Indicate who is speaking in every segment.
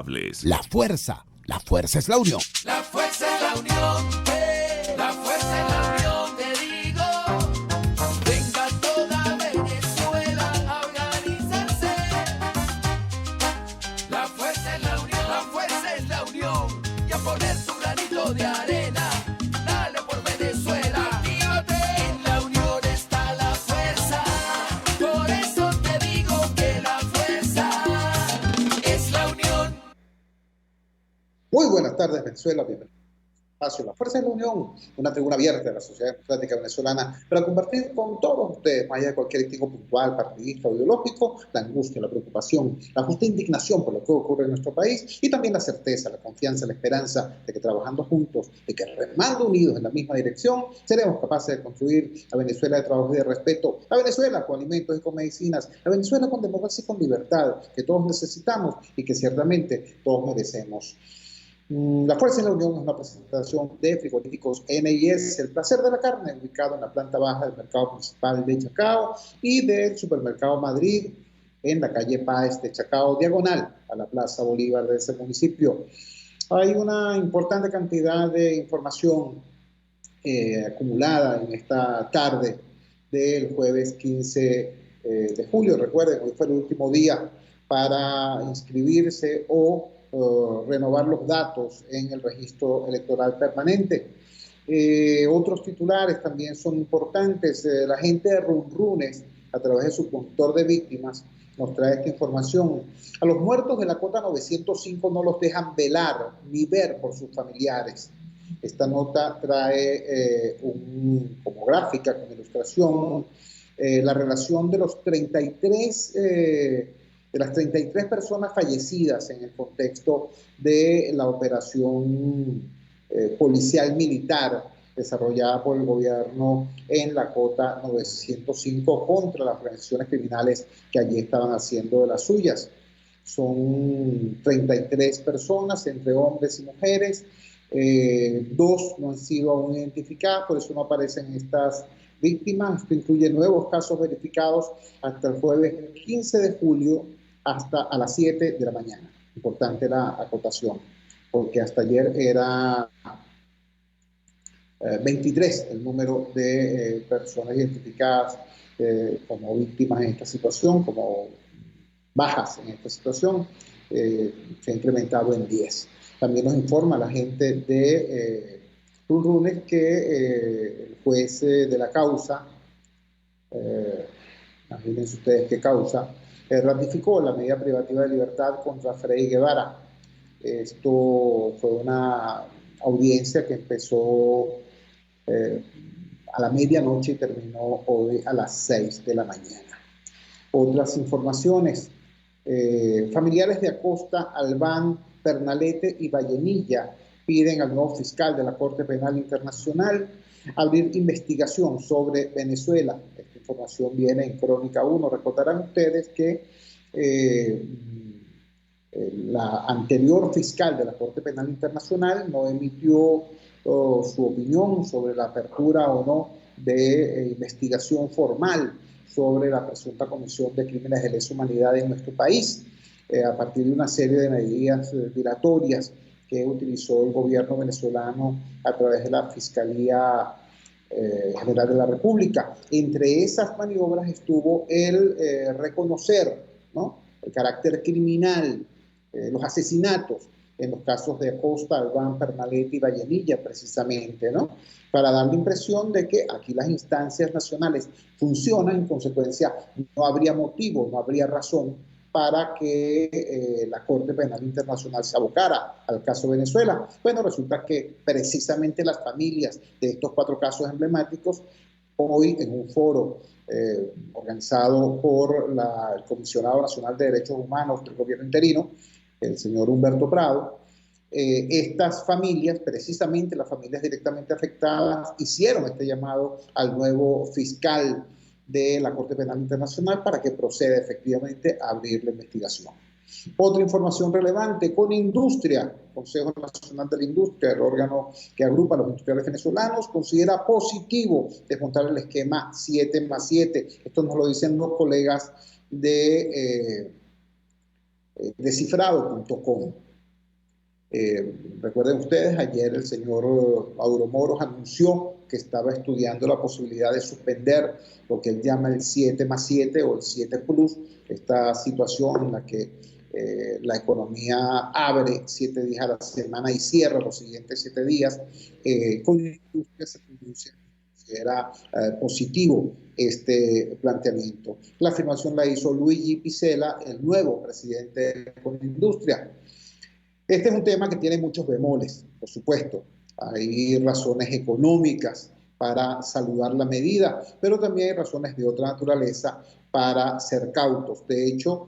Speaker 1: La fuerza es la unión.
Speaker 2: La fuerza es la unión, la fuerza es la unión, te digo. Venga toda Venezuela a organizarse. La fuerza es la unión, la fuerza es la unión. Y a poner tu granito de arena, dale por Venezuela. Actívate, en la unión está la fuerza. Por eso te digo que la fuerza es la unión.
Speaker 3: Muy buenas tardes, Venezuela. Bienvenidos a espacio La Fuerza de la Unión, una tribuna abierta de la sociedad democrática venezolana para compartir con todos ustedes, más allá de cualquier distingo puntual, partidista o ideológico, la angustia, la preocupación, la justa indignación por lo que ocurre en nuestro país y también la certeza, la confianza, la esperanza de que trabajando juntos, de que remando unidos en la misma dirección, seremos capaces de construir a Venezuela de trabajo y de respeto, a Venezuela con alimentos y con medicinas, a Venezuela con democracia y con libertad, que todos necesitamos y que ciertamente todos merecemos. La Fuerza de la Unión es una presentación de Frigoríficos N&S, el placer de la carne, ubicado en la planta baja del mercado municipal de Chacao y del supermercado Madrid en la calle Páez de Chacao, diagonal a la Plaza Bolívar de ese municipio. Hay una importante cantidad de información acumulada en esta tarde del jueves 15 de julio. Recuerden, hoy fue el último día para inscribirse o renovar los datos en el registro electoral permanente. Otros titulares también son importantes. La gente de Runrunes, a través de su conductor de víctimas, nos trae esta información. A los muertos de la cota 905 no los dejan velar ni ver por sus familiares. Esta nota trae como gráfica, con ilustración, la relación de los 33 de las 33 personas fallecidas en el contexto de la operación policial militar desarrollada por el gobierno en la cota 905 contra las organizaciones criminales que allí estaban haciendo de las suyas. Son 33 personas, entre hombres y mujeres. 2 no han sido aún identificadas, por eso no aparecen estas víctimas. Esto incluye nuevos casos verificados hasta el jueves 15 de julio hasta a las 7 de la mañana. Importante la acotación, porque hasta ayer era 23 el número de personas identificadas como víctimas en esta situación, como bajas en esta situación, se ha incrementado en 10. También nos informa la gente de Runrunes que el juez de la causa, imagínense ustedes qué causa, ratificó la medida privativa de libertad contra Freddy Guevara. Esto fue una audiencia que empezó a la medianoche y terminó hoy a las 6 de la mañana. Otras informaciones. Familiares de Acosta, Albán, Pernalete y Vallenilla piden al nuevo fiscal de la Corte Penal Internacional abrir investigación sobre Venezuela. Esta información viene en Crónica 1. Recordarán ustedes que la anterior fiscal de la Corte Penal Internacional no emitió su opinión sobre la apertura o no de investigación formal sobre la presunta comisión de crímenes de lesa humanidad en nuestro país, a partir de una serie de medidas dilatorias que utilizó el gobierno venezolano a través de la Fiscalía General de la República. Entre esas maniobras estuvo el reconocer, ¿no?, el carácter criminal, los asesinatos en los casos de Acosta, Albán, Pernalete y Vallenilla, precisamente, ¿no?, para dar la impresión de que aquí las instancias nacionales funcionan, en consecuencia no habría motivo, no habría razón para que la Corte Penal Internacional se abocara al caso Venezuela. Bueno, resulta que precisamente las familias de estos 4 casos emblemáticos, hoy en un foro organizado por el Comisionado Nacional de Derechos Humanos del gobierno interino, el señor Humberto Prado, estas familias, precisamente las familias directamente afectadas, hicieron este llamado al nuevo fiscal de la Corte Penal Internacional para que proceda efectivamente a abrir la investigación. Otra información relevante, con Industria, Consejo Nacional de la Industria, el órgano que agrupa a los industriales venezolanos, considera positivo desmontar el esquema 7+7. Esto nos lo dicen los colegas de descifrado.com. Recuerden ustedes, ayer el señor Mauro Moros anunció que estaba estudiando la posibilidad de suspender lo que él llama el 7+7 o el 7 Plus, esta situación en la que la economía abre 7 días a la semana y cierra los siguientes 7 días, con la industria se considera positivo este planteamiento. La afirmación la hizo Luigi Piccella, el nuevo presidente de la industria. Este es un tema que tiene muchos bemoles, por supuesto. Hay razones económicas para saludar la medida, pero también hay razones de otra naturaleza para ser cautos. De hecho,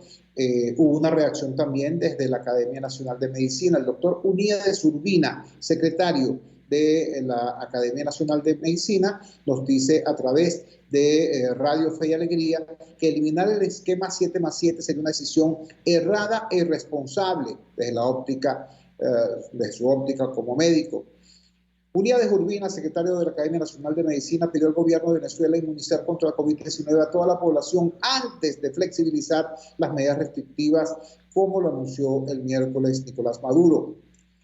Speaker 3: hubo una reacción también desde la Academia Nacional de Medicina. El doctor Uníades Urbina, secretario de la Academia Nacional de Medicina, nos dice a través de Radio Fe y Alegría que eliminar el esquema 7+7 sería una decisión errada e irresponsable desde la óptica, de su óptica como médico. Uníades Urbina, secretario de la Academia Nacional de Medicina, pidió al gobierno de Venezuela inmunizar contra la COVID-19 a toda la población antes de flexibilizar las medidas restrictivas, como lo anunció el miércoles Nicolás Maduro.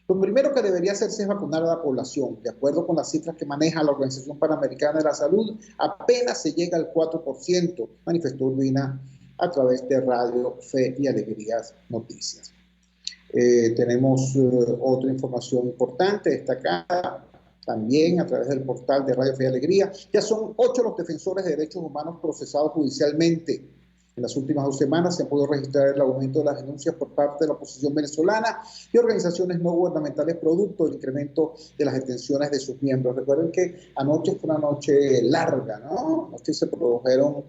Speaker 3: Lo primero que debería hacerse es vacunar a la población. De acuerdo con las cifras que maneja la Organización Panamericana de la Salud, apenas se llega al 4%, manifestó Urbina a través de Radio Fe y Alegrías Noticias. Tenemos otra información importante destacada también a través del portal de Radio Fe y Alegría. Ya son 8 los defensores de derechos humanos procesados judicialmente. En las últimas 2 semanas se ha podido registrar el aumento de las denuncias por parte de la oposición venezolana y organizaciones no gubernamentales producto del incremento de las detenciones de sus miembros. Recuerden que anoche fue una noche larga, ¿no? Anoche se produjeron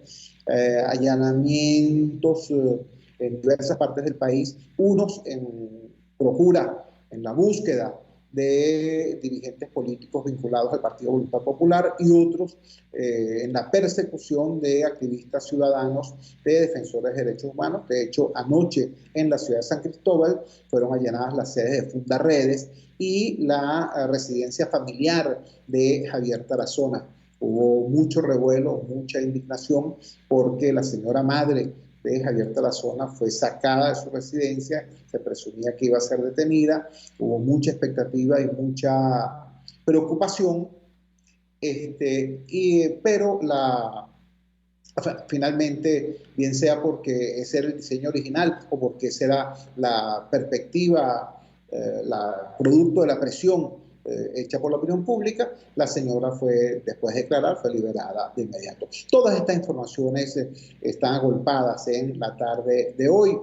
Speaker 3: allanamientos en diversas partes del país, unos en procura, en la búsqueda de dirigentes políticos vinculados al Partido Voluntad Popular y otros en la persecución de activistas ciudadanos, de defensores de derechos humanos. De hecho, anoche en la ciudad de San Cristóbal fueron allanadas las sedes de Fundarredes y la residencia familiar de Javier Tarazona. Hubo mucho revuelo, mucha indignación, porque la señora madre de Javier Tarazona fue sacada de su residencia, se presumía que iba a ser detenida, hubo mucha expectativa y mucha preocupación, pero finalmente, bien sea porque ese era el diseño original o porque esa era la perspectiva, producto de la presión hecha por la opinión pública, la señora fue, después de declarar, fue liberada de inmediato. Todas estas informaciones están agolpadas en la tarde de hoy.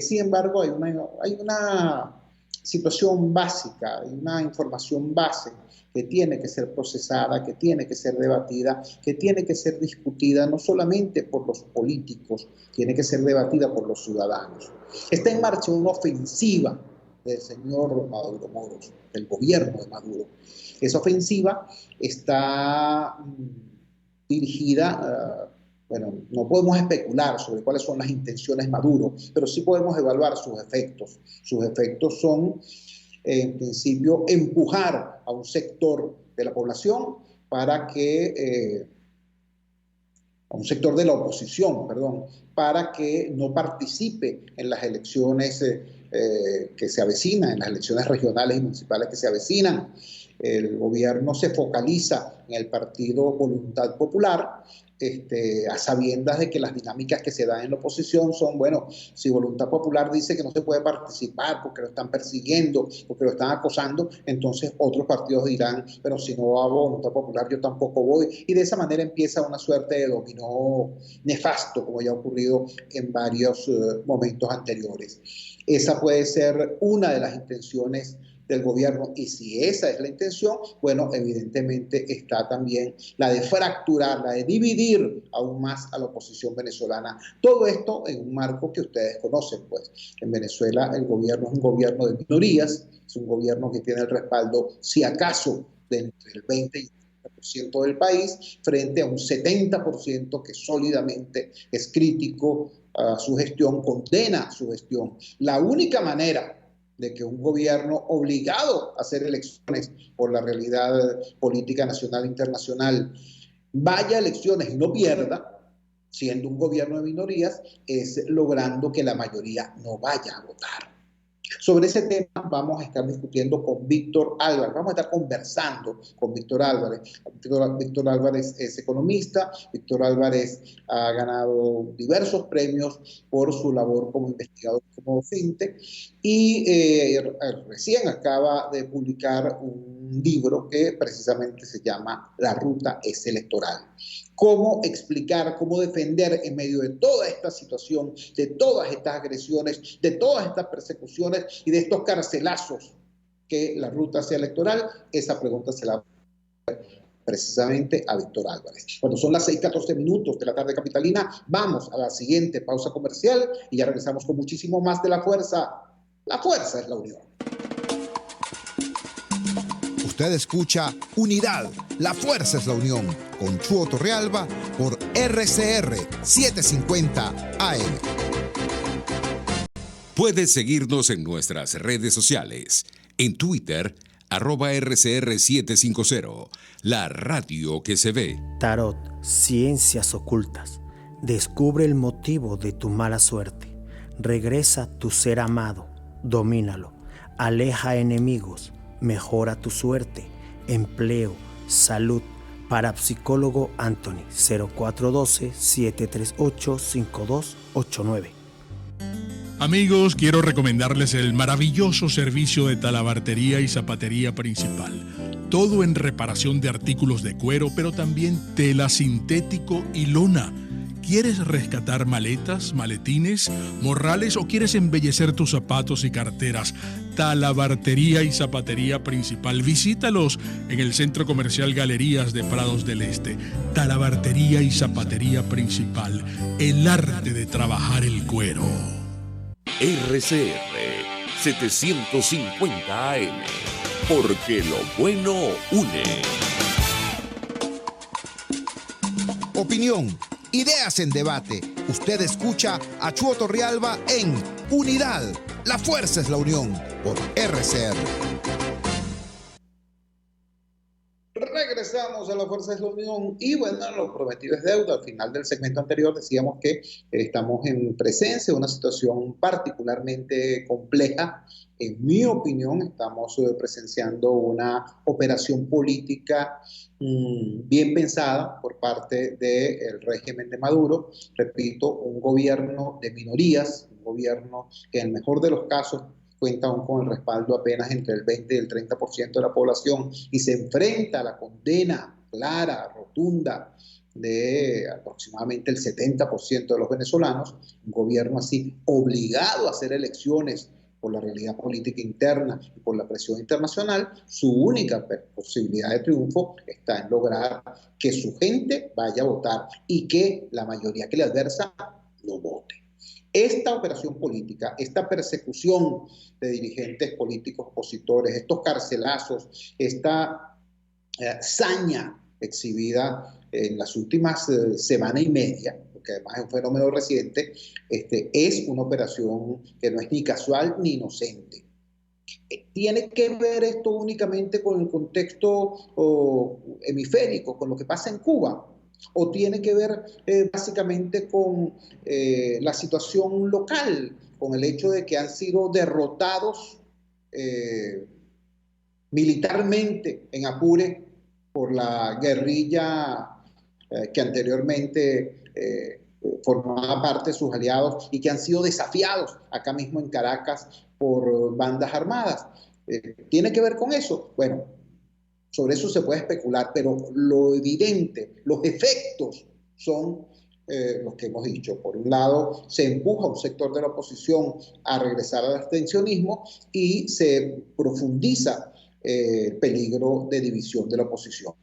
Speaker 3: Sin embargo, hay una situación básica, hay una información base que tiene que ser procesada, que tiene que ser debatida, que tiene que ser discutida no solamente por los políticos, tiene que ser debatida por los ciudadanos. Está en marcha una ofensiva del señor Maduro Moros, del gobierno de Maduro. Esa ofensiva está dirigida, bueno, no podemos especular sobre cuáles son las intenciones de Maduro, pero sí podemos evaluar sus efectos. Sus efectos son, en principio, empujar a un sector de la población para que, a un sector de la oposición, perdón, para que no participe en las elecciones que se avecinan, en las elecciones regionales y municipales que se avecinan. El gobierno se focaliza en el partido Voluntad Popular, a sabiendas de que las dinámicas que se dan en la oposición son, bueno, si Voluntad Popular dice que no se puede participar porque lo están persiguiendo, porque lo están acosando, entonces otros partidos dirán, pero si no va Voluntad Popular yo tampoco voy, y de esa manera empieza una suerte de dominó nefasto, como ya ha ocurrido en varios momentos anteriores. Esa puede ser una de las intenciones del gobierno, y si esa es la intención, bueno, evidentemente está también la de fracturar, la de dividir aún más a la oposición venezolana. Todo esto en un marco que ustedes conocen, pues. En Venezuela el gobierno es un gobierno de minorías, es un gobierno que tiene el respaldo, si acaso, de entre el 20 y el 30% del país, frente a un 70% que sólidamente es crítico a su gestión, condena su gestión. La única manera de que un gobierno obligado a hacer elecciones por la realidad política nacional e internacional vaya a elecciones y no pierda, siendo un gobierno de minorías, es logrando que la mayoría no vaya a votar. Sobre ese tema vamos a estar discutiendo con Víctor Álvarez, vamos a estar conversando con Víctor Álvarez. Víctor Álvarez es economista, Víctor Álvarez ha ganado diversos premios por su labor como investigador, como docente, y recién acaba de publicar un libro que precisamente se llama La ruta es electoral. Cómo explicar, cómo defender en medio de toda esta situación, de todas estas agresiones, de todas estas persecuciones y de estos carcelazos, que la ruta sea electoral. Esa pregunta se la precisamente a Víctor Álvarez. Cuando son las 6:14 de la tarde capitalina, vamos a la siguiente pausa comercial y ya regresamos con muchísimo más de La Fuerza. La fuerza es la unión.
Speaker 1: Usted escucha Unidad, la fuerza es la unión, con Chuo Torrealba por RCR 750 AM.
Speaker 4: Puedes seguirnos en nuestras redes sociales. En Twitter, @RCR750, la radio que se ve.
Speaker 5: Tarot, ciencias ocultas. Descubre el motivo de tu mala suerte. Regresa tu ser amado, domínalo. Aleja enemigos. Mejora tu suerte, empleo, salud. Parapsicólogo Anthony, 0412-738-5289.
Speaker 6: Amigos, quiero recomendarles el maravilloso servicio de talabartería y zapatería principal. Todo en reparación de artículos de cuero, pero también tela sintético y lona. ¿Quieres rescatar maletas, maletines, morrales o quieres embellecer tus zapatos y carteras? Talabartería y zapatería principal. Visítalos en el Centro Comercial Galerías de Prados del Este. Talabartería y zapatería principal. El arte de trabajar el cuero.
Speaker 4: RCR 750 AM, porque lo bueno une.
Speaker 1: Opinión, ideas en debate. Usted escucha a Chuo Torrealba en Unidad, la fuerza es la unión, por RCR.
Speaker 3: Regresamos a La Fuerza es la Unión y bueno, lo prometido es deuda. Al final del segmento anterior decíamos que estamos en presencia de una situación particularmente compleja. En mi opinión, estamos presenciando una operación política bien pensada por parte del régimen de Maduro. Repito, un gobierno de minorías, un gobierno que en el mejor de los casos cuenta aún con el respaldo apenas entre el 20 y el 30% de la población y se enfrenta a la condena clara, rotunda de aproximadamente el 70% de los venezolanos, un gobierno así obligado a hacer elecciones por la realidad política interna y por la presión internacional. Su única posibilidad de triunfo está en lograr que su gente vaya a votar y que la mayoría que le adversa lo vote. Esta operación política, esta persecución de dirigentes políticos opositores, estos carcelazos, esta saña exhibida en las últimas semana y media, porque además es un fenómeno reciente, es una operación que no es ni casual ni inocente. ¿Tiene que ver esto únicamente con el contexto hemisférico, con lo que pasa en Cuba? ¿O tiene que ver básicamente con la situación local, con el hecho de que han sido derrotados militarmente en Apure por la guerrilla que anteriormente formaba parte de sus aliados y que han sido desafiados acá mismo en Caracas por bandas armadas? ¿Tiene que ver con eso? Bueno, sobre eso se puede especular, pero lo evidente, los efectos son los que hemos dicho. Por un lado, se empuja a un sector de la oposición a regresar al abstencionismo y se profundiza el peligro de división de la oposición.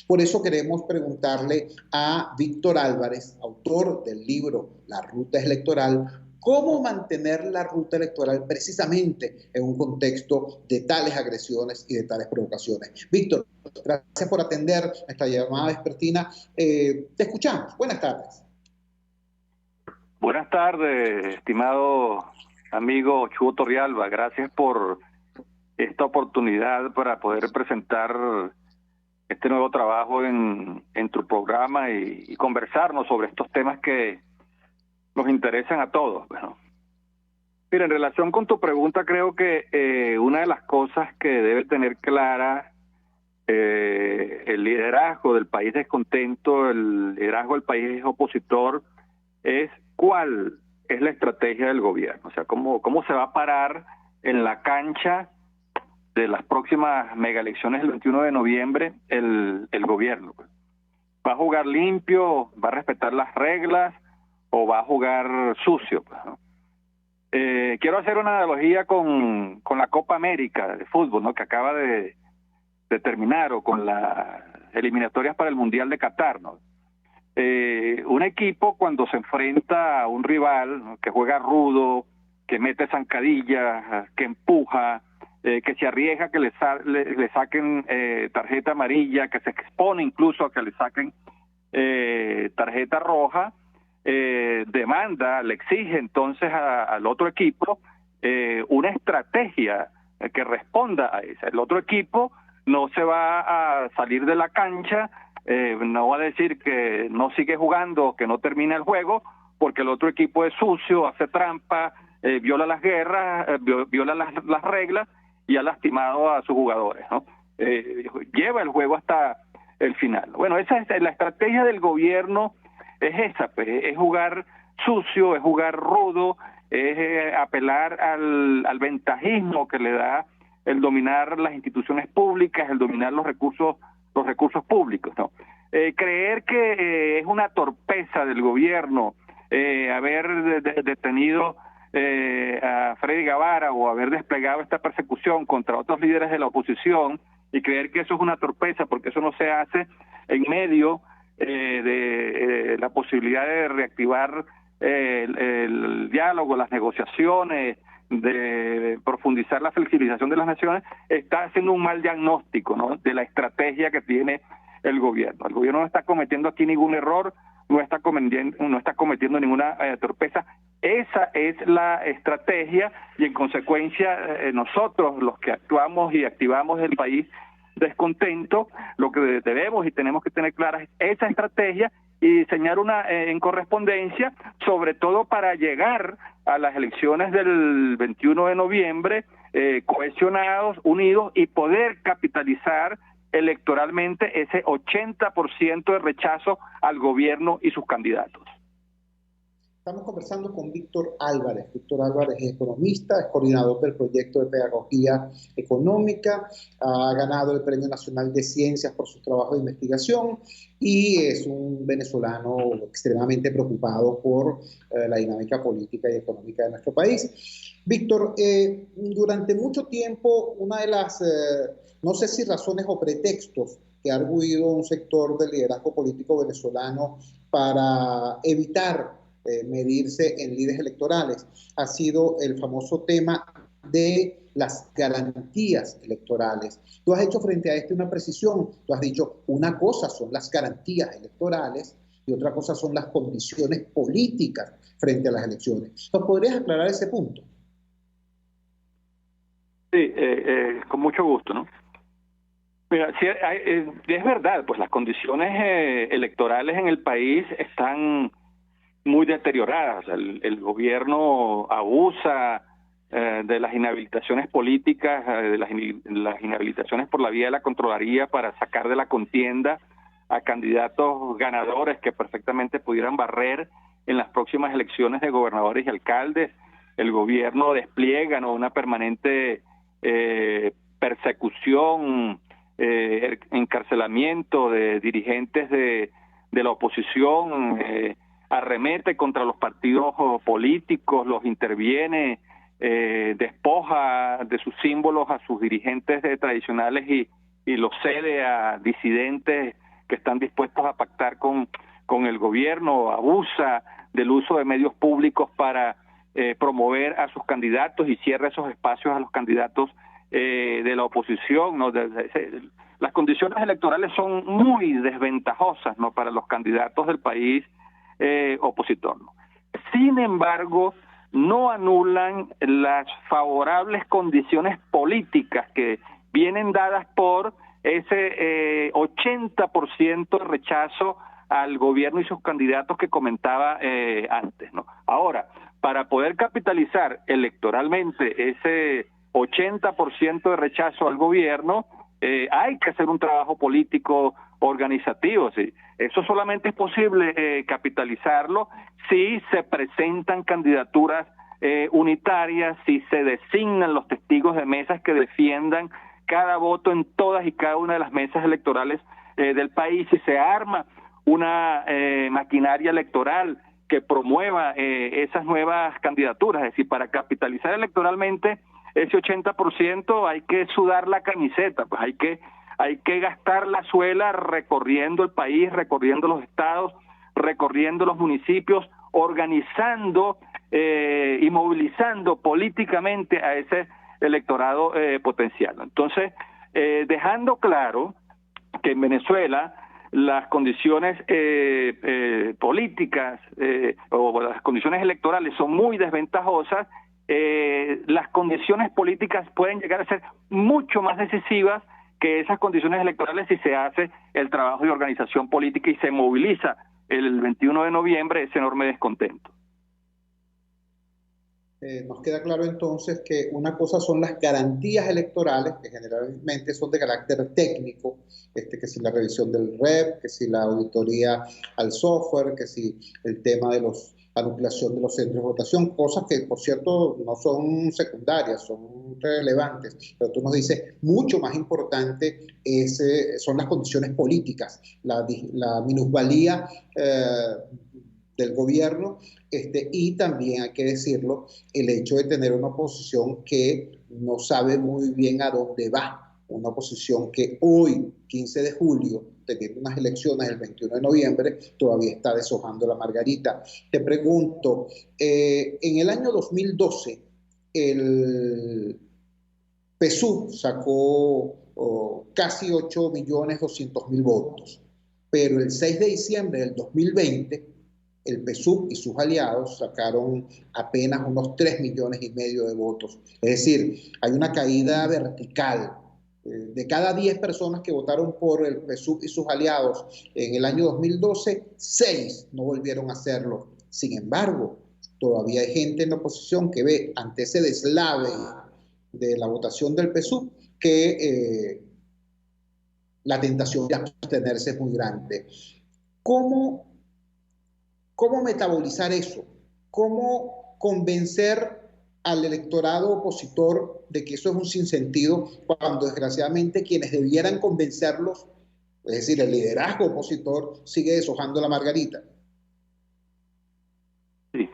Speaker 3: Por eso queremos preguntarle a Víctor Álvarez, autor del libro La Ruta Electoral, cómo mantener la ruta electoral precisamente en un contexto de tales agresiones y de tales provocaciones. Víctor, gracias por atender nuestra llamada vespertina. Te escuchamos. Buenas tardes.
Speaker 7: Buenas tardes, estimado amigo Chuo Torrealba. Gracias por esta oportunidad para poder presentar este nuevo trabajo en tu programa y conversarnos sobre estos temas que nos interesan a todos. Bueno, Mira, en relación con tu pregunta, creo que una de las cosas que debe tener clara el liderazgo del país descontento, el liderazgo del país opositor, es cuál es la estrategia del gobierno. O sea, cómo se va a parar en la cancha de las próximas megaelecciones del 21 de noviembre el gobierno. ¿Va a jugar limpio? ¿Va a respetar las reglas? ¿O va a jugar sucio? ¿No? Quiero hacer una analogía con la Copa América de fútbol, ¿no?, que acaba de terminar, o con las eliminatorias para el Mundial de Qatar, ¿no? Un equipo, cuando se enfrenta a un rival, ¿no?, que juega rudo, que mete zancadillas, que empuja, que se arriesga que le saquen tarjeta amarilla, que se expone incluso a que le saquen tarjeta roja, demanda, le exige entonces al otro equipo una estrategia que responda a esa. El otro equipo no se va a salir de la cancha, no va a decir que no sigue jugando, que no termina el juego, porque el otro equipo es sucio, hace trampa, viola las guerras, viola las reglas y ha lastimado a sus jugadores, ¿no? Lleva el juego hasta el final. Bueno, esa es la estrategia del gobierno, es esa, pues, es jugar sucio, es jugar rudo, es apelar al ventajismo que le da el dominar las instituciones públicas, el dominar los recursos públicos, ¿no? Creer que es una torpeza del gobierno haber detenido a Freddy Guevara o haber desplegado esta persecución contra otros líderes de la oposición, y creer que eso es una torpeza porque eso no se hace en medio de la posibilidad de reactivar el diálogo, las negociaciones, de profundizar la flexibilización de las naciones, está haciendo un mal diagnóstico, ¿no?, de la estrategia que tiene el gobierno. El gobierno no está cometiendo aquí ningún error, no está cometiendo ninguna torpeza. Esa es la estrategia, y en consecuencia nosotros, los que actuamos y activamos el país descontento, lo que debemos y tenemos que tener clara es esa estrategia y diseñar una en correspondencia, sobre todo para llegar a las elecciones del 21 de noviembre cohesionados, unidos, y poder capitalizar electoralmente ese 80% de rechazo al gobierno y sus candidatos.
Speaker 3: Estamos conversando con Víctor Álvarez. Víctor Álvarez es economista, es coordinador del proyecto de pedagogía económica, ha ganado el Premio Nacional de Ciencias por su trabajo de investigación y es un venezolano extremadamente preocupado por la dinámica política y económica de nuestro país. Víctor, durante mucho tiempo una de las, no sé si razones o pretextos que ha arguido un sector del liderazgo político venezolano para evitar medirse en lides electorales ha sido el famoso tema de las garantías electorales. Tú has hecho frente a una precisión, tú has dicho, una cosa son las garantías electorales y otra cosa son las condiciones políticas frente a las elecciones. ¿Nos podrías aclarar ese punto?
Speaker 7: Sí, con mucho gusto, ¿no? Mira, sí, es verdad, pues las condiciones electorales en el país están muy deterioradas. El gobierno abusa de las inhabilitaciones políticas, de las inhabilitaciones por la vía de la Contraloría para sacar de la contienda a candidatos ganadores que perfectamente pudieran barrer en las próximas elecciones de gobernadores y alcaldes. El gobierno despliega, ¿no?, una permanente persecución, encarcelamiento de dirigentes de la oposición, arremete contra los partidos políticos, los interviene, despoja de sus símbolos a sus dirigentes tradicionales y los cede a disidentes que están dispuestos a pactar con el gobierno, abusa del uso de medios públicos para promover a sus candidatos y cierra esos espacios a los candidatos de la oposición, ¿no? Las condiciones electorales son muy desventajosas, ¿no?, para los candidatos del país opositor, ¿no? Sin embargo, no anulan las favorables condiciones políticas que vienen dadas por ese 80% de rechazo al gobierno y sus candidatos que comentaba antes, ¿no? Ahora, para poder capitalizar electoralmente ese 80% de rechazo al gobierno, hay que hacer un trabajo político organizativo. ¿Sí? Eso solamente es posible capitalizarlo si se presentan candidaturas unitarias, si se designan los testigos de mesas que defiendan cada voto en todas y cada una de las mesas electorales del país, si se arma una maquinaria electoral que promueva esas nuevas candidaturas. Es decir, para capitalizar electoralmente ese 80% hay que sudar la camiseta, pues hay que gastar la suela recorriendo el país, recorriendo los estados, recorriendo los municipios, organizando y movilizando políticamente a ese electorado potencial. Entonces, dejando claro que en Venezuela las condiciones políticas o las condiciones electorales son muy desventajosas, las condiciones políticas pueden llegar a ser mucho más decisivas que esas condiciones electorales si se hace el trabajo de organización política y se moviliza el 21 de noviembre ese enorme descontento.
Speaker 3: Nos queda claro entonces que una cosa son las garantías electorales, que generalmente son de carácter técnico, que si la revisión del REP, que si la auditoría al software, que si el tema de la nucleación de los centros de votación, cosas que, por cierto, no son secundarias, son relevantes. Pero tú nos dices, mucho más importante son las condiciones políticas, la minusvalía del gobierno, y también hay que decirlo, el hecho de tener una oposición que no sabe muy bien a dónde va, una oposición que hoy, 15 de julio, teniendo unas elecciones el 21 de noviembre, todavía está deshojando la margarita. Te pregunto, en el año 2012, el PSUV sacó casi 8.200.000 votos, pero el 6 de diciembre del 2020, el PSUV y sus aliados sacaron apenas unos 3,5 millones de votos. Es decir, hay una caída vertical. De cada 10 personas que votaron por el PSUV y sus aliados en el año 2012, 6 no volvieron a hacerlo. Sin embargo, todavía hay gente en la oposición que ve ante ese deslave de la votación del PSUV que la tentación de abstenerse es muy grande. ¿Cómo metabolizar eso? ¿Cómo convencer al electorado opositor de que eso es un sinsentido cuando desgraciadamente quienes debieran convencerlos, es decir, el liderazgo opositor, sigue deshojando la margarita?
Speaker 7: Sí,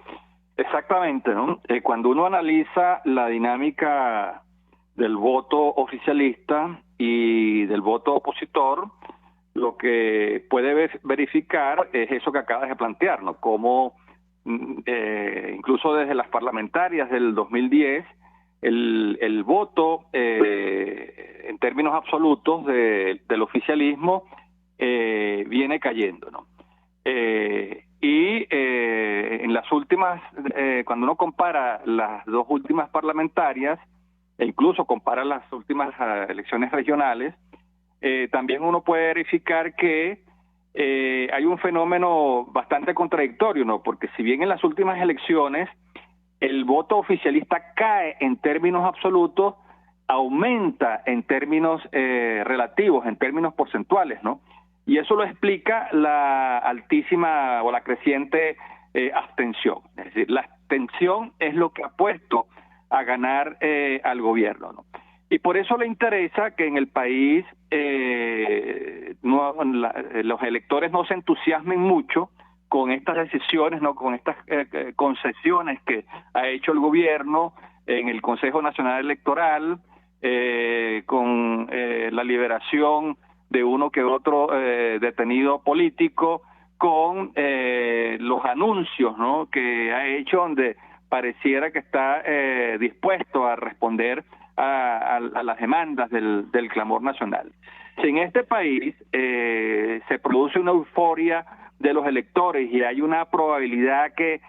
Speaker 7: exactamente, ¿no? Cuando uno analiza la dinámica del voto oficialista y del voto opositor, lo que puede verificar es eso que acabas de plantear, ¿no? Cómo incluso desde las parlamentarias del 2010, el voto en términos absolutos del oficialismo viene cayendo, ¿no? Y en las últimas, cuando uno compara las dos últimas parlamentarias, e incluso compara las últimas elecciones regionales, también uno puede verificar que hay un fenómeno bastante contradictorio, ¿no? Porque si bien en las últimas elecciones el voto oficialista cae en términos absolutos, aumenta en términos relativos, en términos porcentuales, ¿no? Y eso lo explica la altísima o la creciente abstención. Es decir, la abstención es lo que ha puesto a ganar al gobierno, ¿no? Y por eso le interesa que en el país los electores no se entusiasmen mucho con estas decisiones, no, con estas concesiones que ha hecho el gobierno en el Consejo Nacional Electoral, con la liberación de uno que otro detenido político, con los anuncios, ¿no?, que ha hecho, donde pareciera que está dispuesto a responder a las demandas del clamor nacional. Si en este país se produce una euforia de los electores y hay una probabilidad que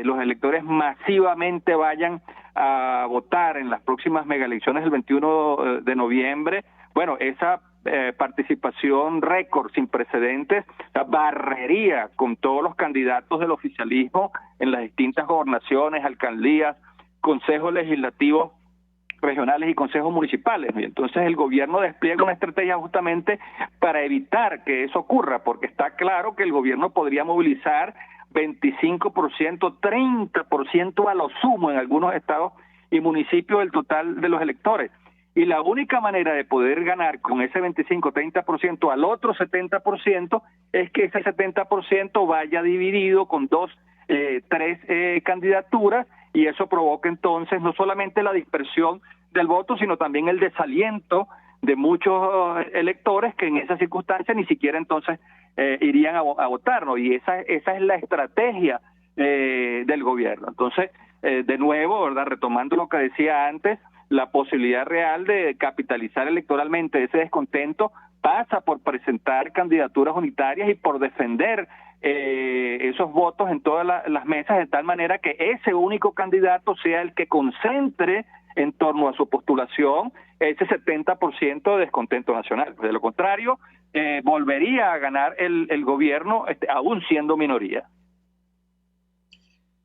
Speaker 7: los electores masivamente vayan a votar en las próximas megaelecciones del 21 de noviembre, bueno, esa participación récord sin precedentes, barrería con todos los candidatos del oficialismo en las distintas gobernaciones, alcaldías, consejos legislativos regionales y consejos municipales. Y entonces el gobierno despliega una estrategia justamente para evitar que eso ocurra, porque está claro que el gobierno podría movilizar 25%, 30% a lo sumo en algunos estados y municipios del total de los electores. Y la única manera de poder ganar con ese 25-30% al otro 70% es que ese 70% vaya dividido con 2, 3 candidaturas, y eso provoca entonces no solamente la dispersión del voto, sino también el desaliento de muchos electores que en esa circunstancia ni siquiera entonces irían a votar, ¿no? Y esa es la estrategia del gobierno. Entonces, de nuevo, ¿verdad?, retomando lo que decía antes, la posibilidad real de capitalizar electoralmente ese descontento pasa por presentar candidaturas unitarias y por defender esos votos en todas las mesas, de tal manera que ese único candidato sea el que concentre en torno a su postulación ese 70% de descontento nacional. De lo contrario, volvería a ganar el gobierno aún siendo minoría.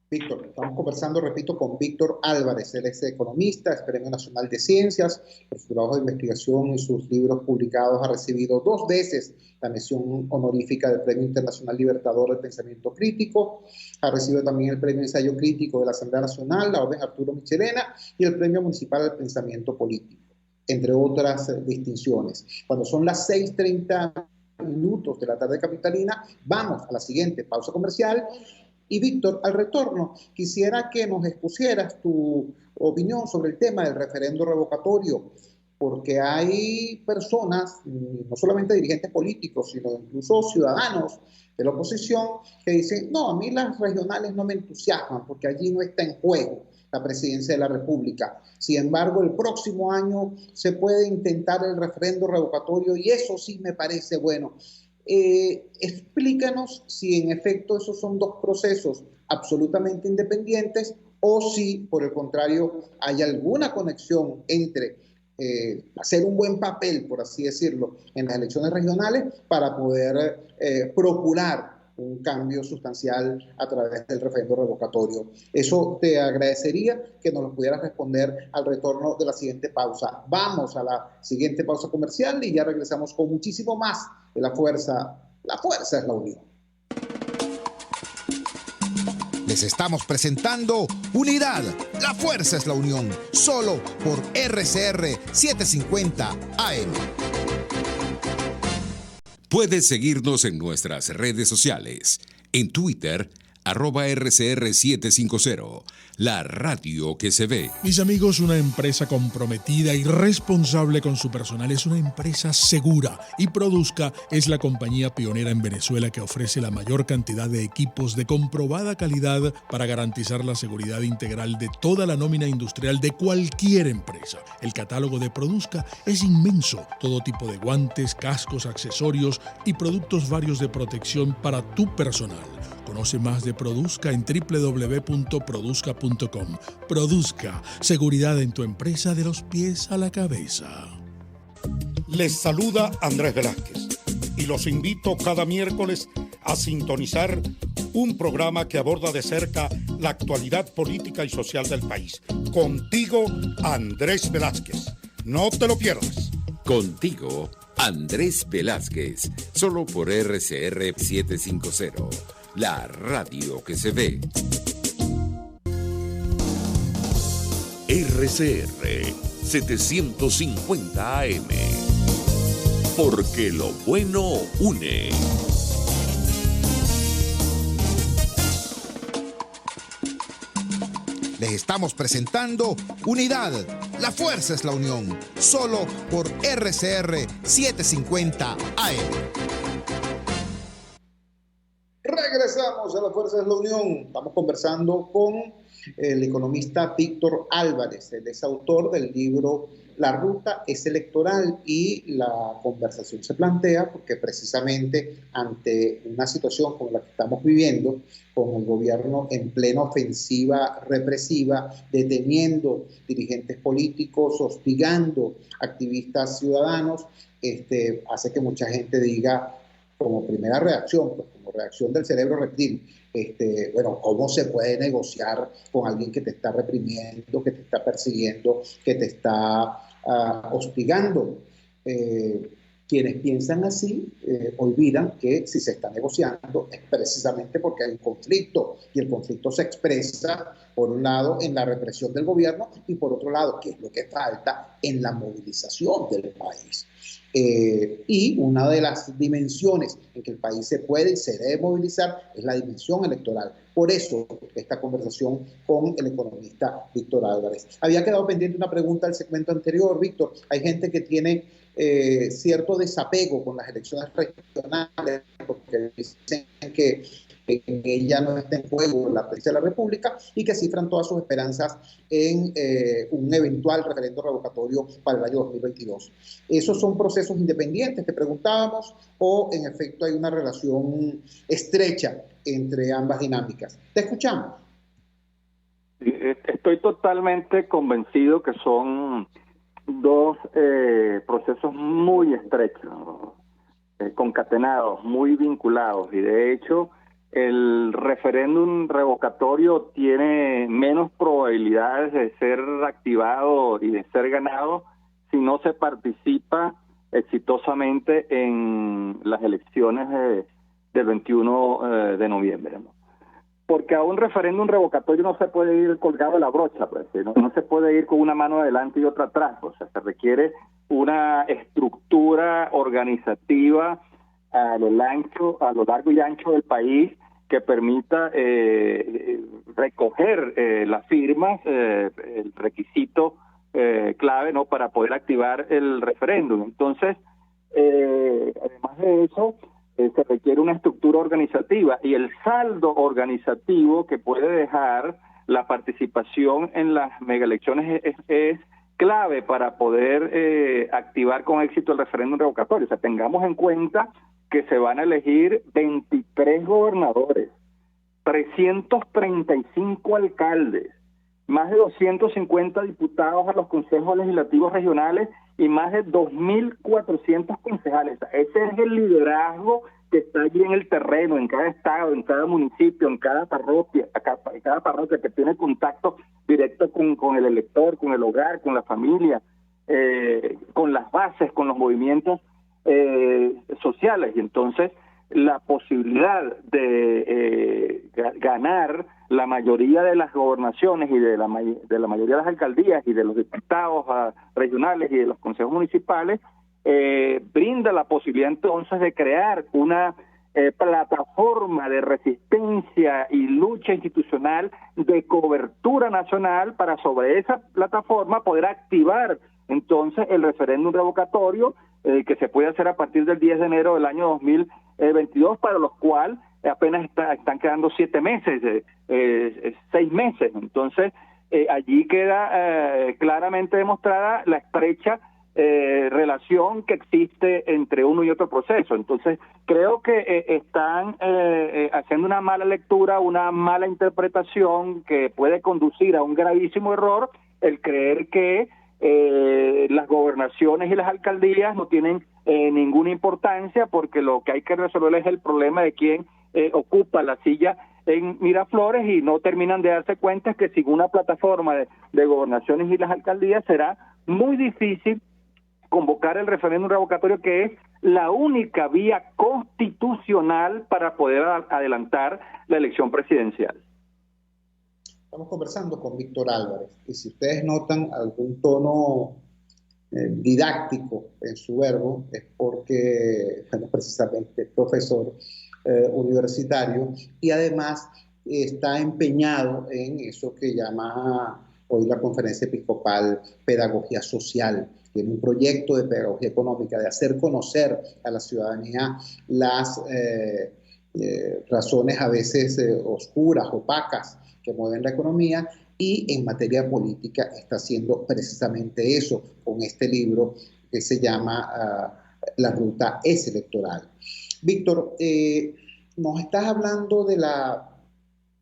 Speaker 3: Víctor, estamos conversando, repito, con Víctor Álvarez. Él es economista, es Premio Nacional de Ciencias. Por su trabajo de investigación y sus libros publicados ha recibido 2 veces la mención honorífica del Premio Internacional Libertador del Pensamiento Crítico. Ha recibido también el Premio Ensayo Crítico de la Asamblea Nacional, la Orden Arturo Michelena y el Premio Municipal del Pensamiento Político, entre otras distinciones. Cuando son las 6:30 de la tarde capitalina, vamos a la siguiente pausa comercial. Y Víctor, al retorno, quisiera que nos expusieras tu opinión sobre el tema del referendo revocatorio, porque hay personas, no solamente dirigentes políticos, sino incluso ciudadanos de la oposición, que dicen, no, a mí las regionales no me entusiasman, porque allí no está en juego la presidencia de la República. Sin embargo, el próximo año se puede intentar el referendo revocatorio y eso sí me parece bueno. Explícanos si en efecto esos son 2 procesos absolutamente independientes o si, por el contrario, hay alguna conexión entre hacer un buen papel, por así decirlo, en las elecciones regionales para poder procurar un cambio sustancial a través del referendo revocatorio. Eso te agradecería que nos lo pudieras responder al retorno de la siguiente pausa. Vamos a la siguiente pausa comercial y ya regresamos con muchísimo más de La Fuerza. La fuerza es la unión.
Speaker 1: Les estamos presentando Unidad, la fuerza es la unión, solo por RCR 750 AM.
Speaker 4: Puedes seguirnos en nuestras redes sociales. En Twitter, @RCR750, la radio que se ve.
Speaker 6: Mis amigos, una empresa comprometida y responsable con su personal es una empresa segura, y Produzca es la compañía pionera en Venezuela que ofrece la mayor cantidad de equipos de comprobada calidad para garantizar la seguridad integral de toda la nómina industrial de cualquier empresa. El catálogo de Produzca es inmenso, todo tipo de guantes, cascos, accesorios y productos varios de protección para tu personal. Conoce más de Produzca en www.produzca.com. Produzca, seguridad en tu empresa de los pies a la cabeza.
Speaker 8: Les saluda Andrés Velázquez y los invito cada miércoles a sintonizar un programa que aborda de cerca la actualidad política y social del país. Contigo, Andrés Velázquez. No te lo pierdas.
Speaker 4: Contigo, Andrés Velázquez, solo por RCR 750. La radio que se ve. RCR 750 AM. Porque lo bueno une.
Speaker 1: Les estamos presentando Unidad, la fuerza es la unión, solo por RCR 750 AM.
Speaker 3: Regresamos a La Fuerza de la Unión. Estamos conversando con el economista Víctor Álvarez. Él es autor del libro la ruta es electoral y la conversación se plantea porque precisamente ante una situación como la que estamos viviendo, con el gobierno en plena ofensiva represiva, deteniendo dirigentes políticos, hostigando activistas ciudadanos, hace que mucha gente diga, como primera reacción, pues como reacción del cerebro reptil, bueno, ¿cómo se puede negociar con alguien que te está reprimiendo, que te está persiguiendo, que te está hostigando? Quienes piensan así olvidan que si se está negociando es precisamente porque hay un conflicto, y el conflicto se expresa, por un lado, en la represión del gobierno, y por otro lado, que es lo que falta, en la movilización del país. Y una de las dimensiones en que el país se puede y se debe movilizar es la dimensión electoral. Por eso, esta conversación con el economista Víctor Álvarez. Había quedado pendiente una pregunta del segmento anterior, Víctor. Hay gente que tiene cierto desapego con las elecciones regionales porque dicen que ella no está en juego la presidencia de la República y que cifran todas sus esperanzas en un eventual referendo revocatorio para el año 2022. ¿Esos son procesos independientes, te preguntábamos, o en efecto hay una relación estrecha entre ambas dinámicas? Te escuchamos.
Speaker 7: Estoy totalmente convencido que son dos procesos muy estrechos, concatenados, muy vinculados, y de hecho el referéndum revocatorio tiene menos probabilidades de ser activado y de ser ganado si no se participa exitosamente en las elecciones del 21 de noviembre, ¿no? Porque a un referéndum revocatorio no se puede ir colgado de la brocha, pues, no se puede ir con una mano adelante y otra atrás. O sea, se requiere una estructura organizativa a lo largo y ancho del país que permita recoger las firmas, el requisito clave, ¿no?, para poder activar el referéndum. Entonces, además de eso, se requiere una estructura organizativa, y el saldo organizativo que puede dejar la participación en las megaelecciones es clave para poder activar con éxito el referéndum revocatorio. O sea, tengamos en cuenta que se van a elegir 23 gobernadores, 335 alcaldes, más de 250 diputados a los consejos legislativos regionales y más de 2.400 concejales. Ese es el liderazgo que está allí en el terreno, en cada estado, en cada municipio, en cada parroquia, que tiene contacto directo con el elector, con el hogar, con la familia, con las bases, con los movimientos sociales. Y entonces la posibilidad de ganar la mayoría de las gobernaciones y de la mayoría de las alcaldías y de los diputados regionales y de los consejos municipales brinda la posibilidad entonces de crear una plataforma de resistencia y lucha institucional de cobertura nacional para sobre esa plataforma poder activar entonces el referéndum revocatorio que se puede hacer a partir del 10 de enero del año 2022, para los cuales apenas están quedando 7 meses, 6 meses. Entonces, allí queda claramente demostrada la estrecha relación que existe entre uno y otro proceso. Entonces, creo que están haciendo una mala lectura, una mala interpretación que puede conducir a un gravísimo error, el creer que las gobernaciones y las alcaldías no tienen ninguna importancia, porque lo que hay que resolver es el problema de quién ocupa la silla en Miraflores, y no terminan de darse cuenta que sin una plataforma de gobernaciones y las alcaldías será muy difícil convocar el referéndum revocatorio, que es la única vía constitucional para poder adelantar la elección presidencial.
Speaker 3: Estamos conversando con Víctor Álvarez, y si ustedes notan algún tono didáctico en su verbo, es porque, bueno, precisamente es profesor universitario, y además está empeñado en eso que llama hoy la Conferencia Episcopal pedagogía social. Tiene un proyecto de pedagogía económica, de hacer conocer a la ciudadanía las razones a veces oscuras, opacas, que mueven la economía, y en materia política está haciendo precisamente eso con este libro que se llama La Ruta es Electoral. Víctor, nos estás hablando de la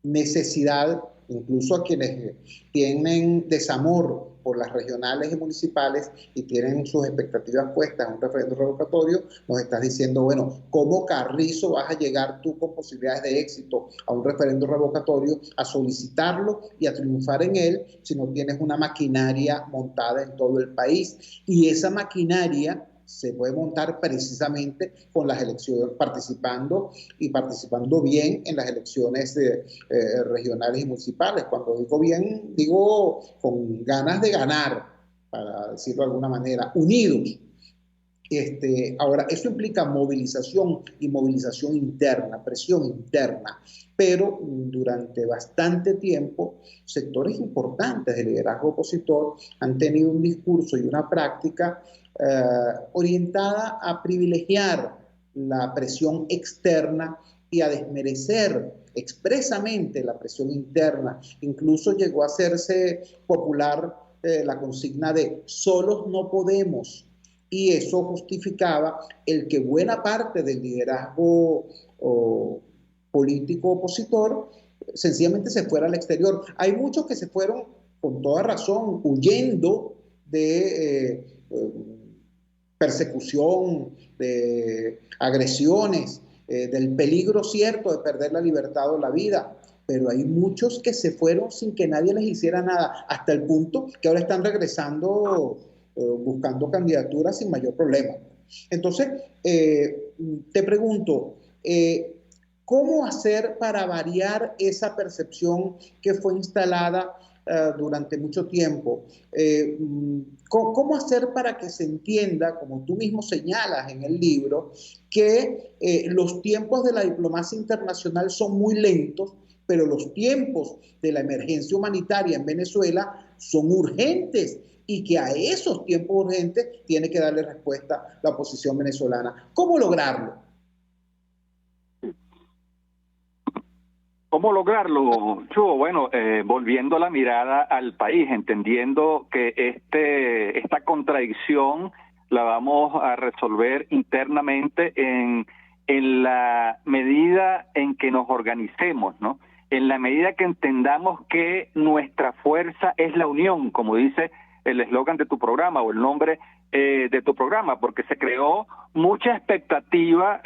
Speaker 3: necesidad, incluso a quienes tienen desamor por las regionales y municipales y tienen sus expectativas puestas en un referendo revocatorio, nos estás diciendo, bueno, ¿cómo carrizo vas a llegar tú con posibilidades de éxito a un referendo revocatorio, a solicitarlo y a triunfar en él si no tienes una maquinaria montada en todo el país? Y esa maquinaria se puede montar precisamente con las elecciones, participando bien en las elecciones regionales y municipales. Cuando digo bien, digo con ganas de ganar, para decirlo de alguna manera, unidos. Ahora, eso implica movilización y movilización interna, presión interna, pero durante bastante tiempo sectores importantes del liderazgo opositor han tenido un discurso y una práctica orientada a privilegiar la presión externa y a desmerecer expresamente la presión interna. Incluso llegó a hacerse popular la consigna de solos no podemos, y eso justificaba el que buena parte del liderazgo político opositor sencillamente se fuera al exterior. Hay muchos que se fueron con toda razón huyendo de persecución, de agresiones, del peligro cierto de perder la libertad o la vida, pero hay muchos que se fueron sin que nadie les hiciera nada, hasta el punto que ahora están regresando buscando candidaturas sin mayor problema. Entonces, te pregunto, ¿cómo hacer para variar esa percepción que fue instalada durante mucho tiempo? ¿Cómo hacer para que se entienda, como tú mismo señalas en el libro, que los tiempos de la diplomacia internacional son muy lentos, pero los tiempos de la emergencia humanitaria en Venezuela son urgentes y que a esos tiempos urgentes tiene que darle respuesta la oposición venezolana? ¿Cómo lograrlo?
Speaker 7: ¿Cómo lograrlo, Chugo? Bueno, volviendo la mirada al país, entendiendo que esta contradicción la vamos a resolver internamente en la medida en que nos organicemos, ¿no? En la medida que entendamos que nuestra fuerza es la unión, como dice el eslogan de tu programa o el nombre de tu programa, porque se creó mucha expectativa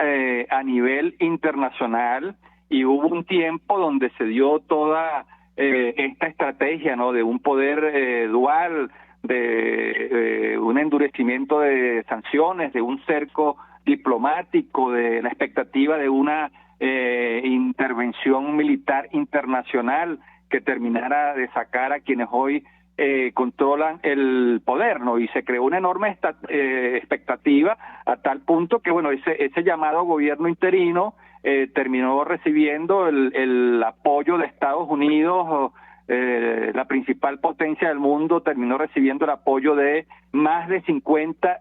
Speaker 7: a nivel internacional. Y hubo un tiempo donde se dio toda esta estrategia, ¿no?, de un poder dual, de un endurecimiento de sanciones, de un cerco diplomático, de la expectativa de una intervención militar internacional que terminara de sacar a quienes hoy controlan el poder, ¿no? Y se creó una enorme expectativa a tal punto que, bueno, ese llamado gobierno interino terminó recibiendo el apoyo de Estados Unidos, la principal potencia del mundo, terminó recibiendo el apoyo de más de 50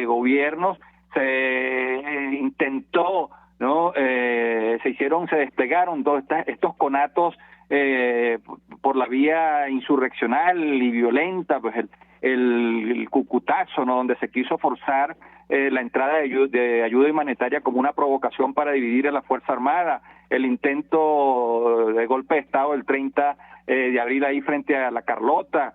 Speaker 7: gobiernos. Se intentó, ¿no? Se desplegaron todos estos conatos por la vía insurreccional y violenta, pues el Cucutazo, ¿no?, donde se quiso forzar la entrada de ayuda humanitaria como una provocación para dividir a la Fuerza Armada, el intento de golpe de Estado del 30 de abril ahí frente a la Carlota,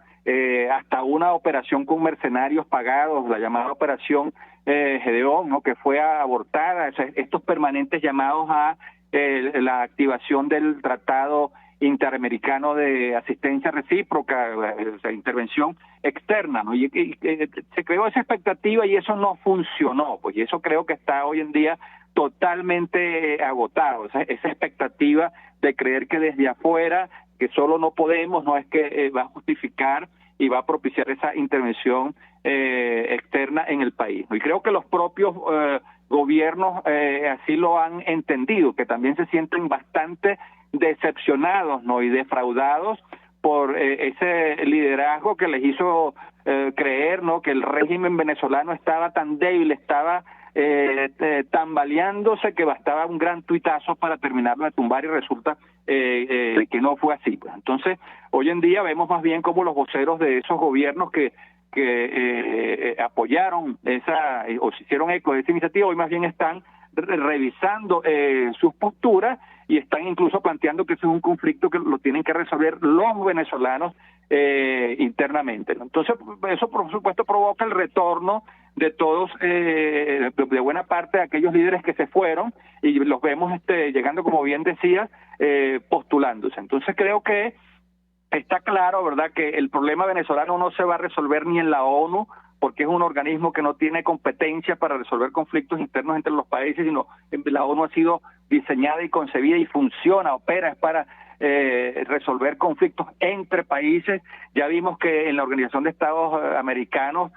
Speaker 7: hasta una operación con mercenarios pagados, la llamada Operación Gedeón, ¿no?, que fue abortada. O sea, estos permanentes llamados a la activación del Tratado Interamericano de Asistencia Recíproca, o sea, intervención externa, ¿no? Y se creó esa expectativa y eso no funcionó, pues, y eso creo que está hoy en día totalmente agotado. O sea, esa expectativa de creer que desde afuera, que solo no podemos, no es que va a justificar y va a propiciar esa intervención externa en el país, ¿no? Y creo que los propios gobiernos así lo han entendido, que también se sienten bastante decepcionados, ¿no?, y defraudados por ese liderazgo que les hizo creer, ¿no?, que el régimen venezolano estaba tan débil, estaba tambaleándose, que bastaba un gran tuitazo para terminarlo de tumbar, y resulta que no fue así. Pues. Entonces, hoy en día vemos más bien como los voceros de esos gobiernos que apoyaron o se hicieron eco de esa iniciativa, hoy más bien están revisando sus posturas y están incluso planteando que ese es un conflicto que lo tienen que resolver los venezolanos internamente, ¿no? Entonces, eso por supuesto provoca el retorno de todos, de buena parte de aquellos líderes que se fueron, y los vemos llegando, como bien decías, postulándose. Entonces creo que está claro, ¿verdad?, que el problema venezolano no se va a resolver ni en la ONU, porque es un organismo que no tiene competencia para resolver conflictos internos entre los países, sino la ONU ha sido diseñada y concebida y funciona, opera, es para resolver conflictos entre países. Ya vimos que en la Organización de Estados Americanos,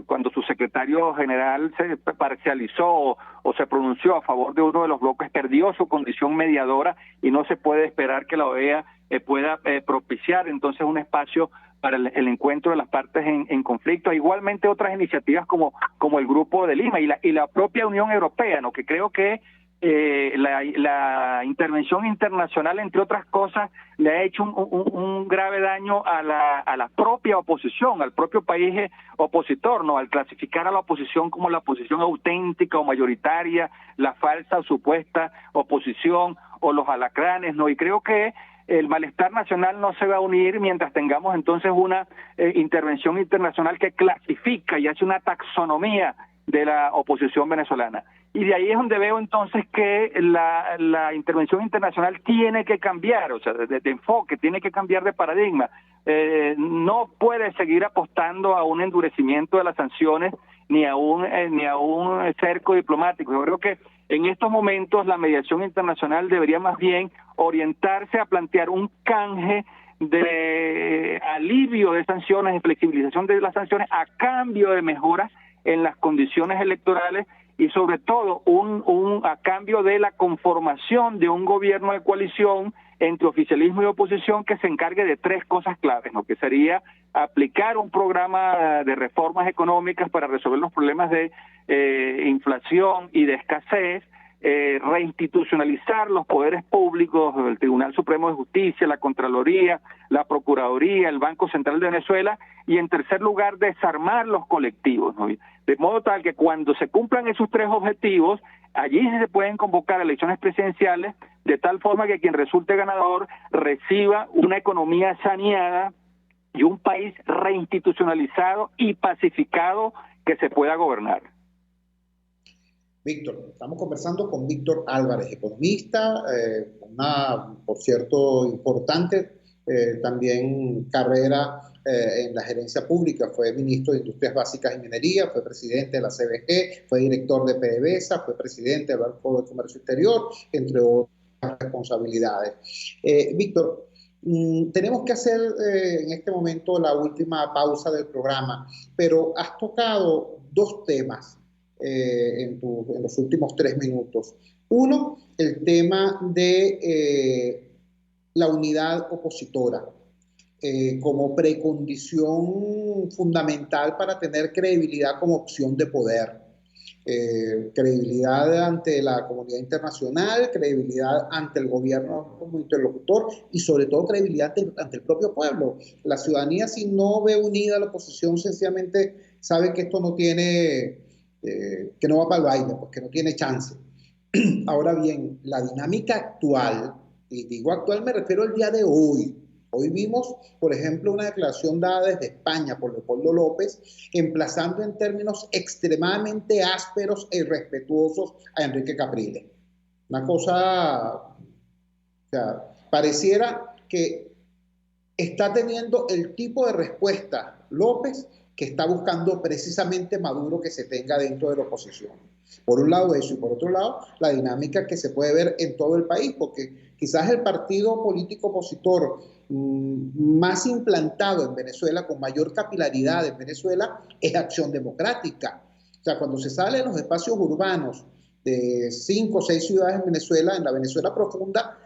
Speaker 7: cuando su secretario general se parcializó o se pronunció a favor de uno de los bloques, perdió su condición mediadora y no se puede esperar que la OEA pueda propiciar entonces un espacio para el encuentro de las partes en conflicto. Igualmente otras iniciativas como el Grupo de Lima y la propia Unión Europea, ¿no?, que creo que la intervención internacional, entre otras cosas, le ha hecho un grave daño a la propia oposición, al propio país opositor, ¿no?, al clasificar a la oposición como la oposición auténtica o mayoritaria, la falsa o supuesta oposición o los alacranes, ¿no? Y creo que el malestar nacional no se va a unir mientras tengamos entonces una intervención internacional que clasifica y hace una taxonomía de la oposición venezolana. Y de ahí es donde veo entonces que la intervención internacional tiene que cambiar, o sea, de enfoque, tiene que cambiar de paradigma. No puede seguir apostando a un endurecimiento de las sanciones ni a un cerco diplomático. Yo creo que en estos momentos la mediación internacional debería más bien orientarse a plantear un canje de alivio de sanciones, de flexibilización de las sanciones a cambio de mejoras en las condiciones electorales y sobre todo a cambio de la conformación de un gobierno de coalición entre oficialismo y oposición que se encargue de tres cosas claves, ¿no?, que sería aplicar un programa de reformas económicas para resolver los problemas de inflación y de escasez, reinstitucionalizar los poderes públicos, el Tribunal Supremo de Justicia, la Contraloría, la Procuraduría, el Banco Central de Venezuela, y en tercer lugar desarmar los colectivos, ¿no?, de modo tal que cuando se cumplan esos tres objetivos, allí se pueden convocar elecciones presidenciales de tal forma que quien resulte ganador reciba una economía saneada y un país reinstitucionalizado y pacificado que se pueda gobernar.
Speaker 3: Víctor, estamos conversando con Víctor Álvarez, economista, por cierto, importante también carrera en la gerencia pública. Fue ministro de Industrias Básicas y Minería, fue presidente de la CBG, fue director de PDVSA, fue presidente del Banco de Comercio Exterior, entre otras responsabilidades. Víctor, tenemos que hacer en este momento la última pausa del programa, pero has tocado dos temas en los últimos 3 minutos. Uno, el tema de la unidad opositora como precondición fundamental para tener credibilidad como opción de poder. Credibilidad ante la comunidad internacional, credibilidad ante el gobierno como interlocutor y sobre todo credibilidad ante el propio pueblo. La ciudadanía, si no ve unida a la oposición, sencillamente sabe que esto no tiene, que no va para el baile, porque no tiene chance. Ahora bien, la dinámica actual, y digo actual me refiero al día de hoy. Hoy vimos, por ejemplo, una declaración dada desde España por Leopoldo López, emplazando en términos extremadamente ásperos e irrespetuosos a Enrique Capriles. Una cosa, o sea, pareciera que está teniendo el tipo de respuesta López que está buscando precisamente Maduro que se tenga dentro de la oposición. Por un lado eso, y por otro lado la dinámica que se puede ver en todo el país, porque quizás el partido político opositor más implantado en Venezuela, con mayor capilaridad en Venezuela, es Acción Democrática. O sea, cuando se sale de los espacios urbanos de 5 o 6 ciudades en Venezuela, en la Venezuela profunda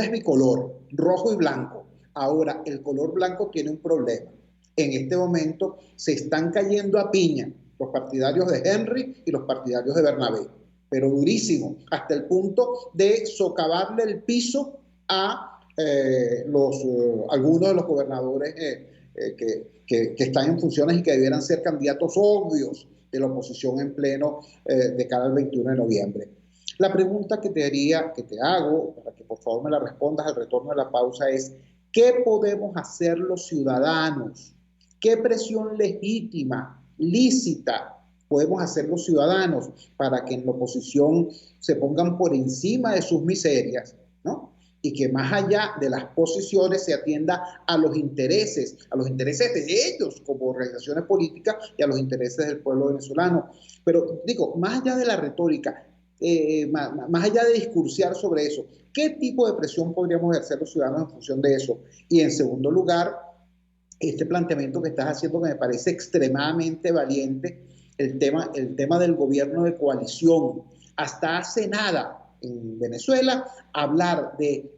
Speaker 3: es bicolor, rojo y blanco. Ahora, el color blanco tiene un problema. En este momento se están cayendo a piña los partidarios de Henry y los partidarios de Bernabé. pero durísimo, hasta el punto de socavarle el piso a algunos de los gobernadores que están en funciones y que debieran ser candidatos obvios de la oposición en pleno de cara al 21 de noviembre. La pregunta que te hago, para que por favor me la respondas al retorno de la pausa, es ¿qué podemos hacer los ciudadanos? ¿Qué presión legítima, lícita, podemos hacer los ciudadanos para que en la oposición se pongan por encima de sus miserias, ¿no? Y que más allá de las posiciones se atienda a los intereses de ellos como organizaciones políticas y a los intereses del pueblo venezolano? Pero digo, más allá de la retórica, más allá de discursiar sobre eso, ¿qué tipo de presión podríamos ejercer los ciudadanos en función de eso? Y en segundo lugar, este planteamiento que estás haciendo que me parece extremadamente valiente, el tema del gobierno de coalición. Hasta hace nada en Venezuela, hablar de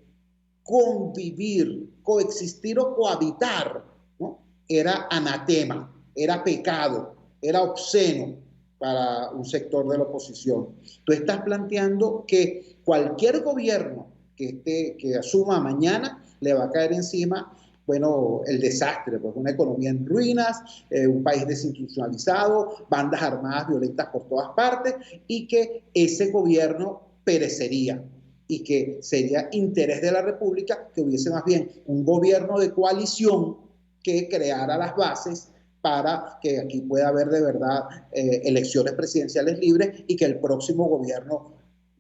Speaker 3: convivir, coexistir o cohabitar, ¿no? Era anatema, era pecado, era obsceno para un sector de la oposición. Tú estás planteando que cualquier gobierno que asuma mañana le va a caer encima, bueno, el desastre, pues una economía en ruinas, un país desinstitucionalizado, bandas armadas violentas por todas partes, y que ese gobierno perecería y que sería interés de la República que hubiese más bien un gobierno de coalición que creara las bases para que aquí pueda haber de verdad elecciones presidenciales libres y que el próximo gobierno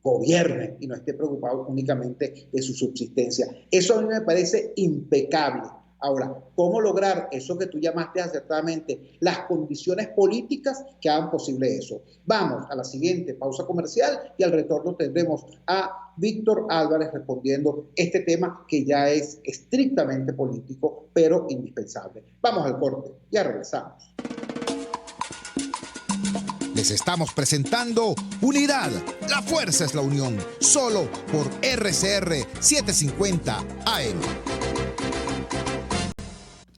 Speaker 3: gobierne y no esté preocupado únicamente de su subsistencia. Eso a mí me parece impecable. Ahora, ¿cómo lograr eso que tú llamaste acertadamente, las condiciones políticas que hagan posible eso? Vamos a la siguiente pausa comercial y al retorno tendremos a Víctor Álvarez respondiendo este tema que ya es estrictamente político, pero indispensable. Vamos al corte, ya regresamos.
Speaker 1: Les estamos presentando Unidad, la fuerza es la unión, solo por RCR 750 AM.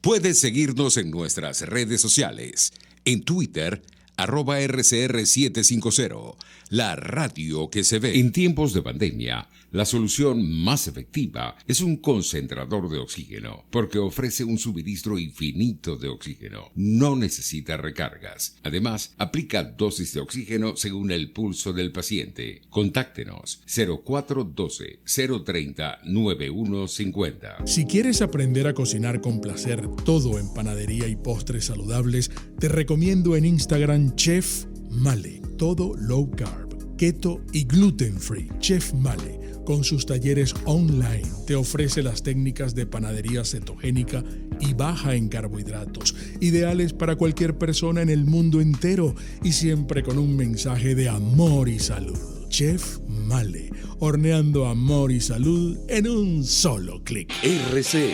Speaker 4: Puedes seguirnos en nuestras redes sociales. En Twitter, @RCR750, la radio que se ve. En tiempos de pandemia, la solución más efectiva es un concentrador de oxígeno, porque ofrece un suministro infinito de oxígeno. No necesita recargas. Además, aplica dosis de oxígeno según el pulso del paciente. Contáctenos 0412-030-9150.
Speaker 6: Si quieres aprender a cocinar con placer todo en panadería y postres saludables, te recomiendo en Instagram Chef Male. Todo low carb, keto y gluten free. Chef Male, con sus talleres online, te ofrece las técnicas de panadería cetogénica y baja en carbohidratos, ideales para cualquier persona en el mundo entero y siempre con un mensaje de amor y salud. Chef Male, horneando amor y salud en un solo clic.
Speaker 4: RCR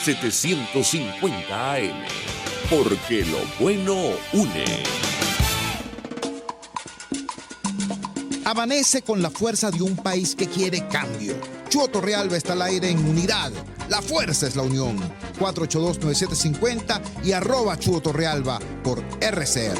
Speaker 4: 750 AM, porque lo bueno une.
Speaker 1: Amanece con la fuerza de un país que quiere cambio. Chuo Torrealba está al aire en Unidad. La fuerza es la unión. 482-9750 y @Chuo Torrealba por RCR.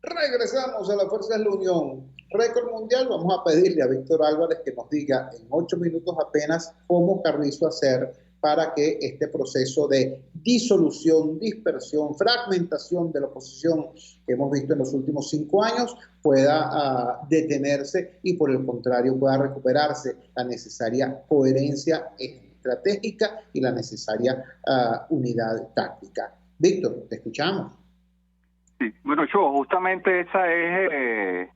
Speaker 3: Regresamos a La Fuerza es la Unión. Récord mundial. Vamos a pedirle a Víctor Álvarez que nos diga en 8 minutos apenas cómo Carrizo hacer para que este proceso de disolución, dispersión, fragmentación de la oposición que hemos visto en los últimos 5 años pueda detenerse y por el contrario pueda recuperarse la necesaria coherencia estratégica y la necesaria unidad táctica. Víctor, te escuchamos.
Speaker 7: Sí, bueno, yo justamente esa es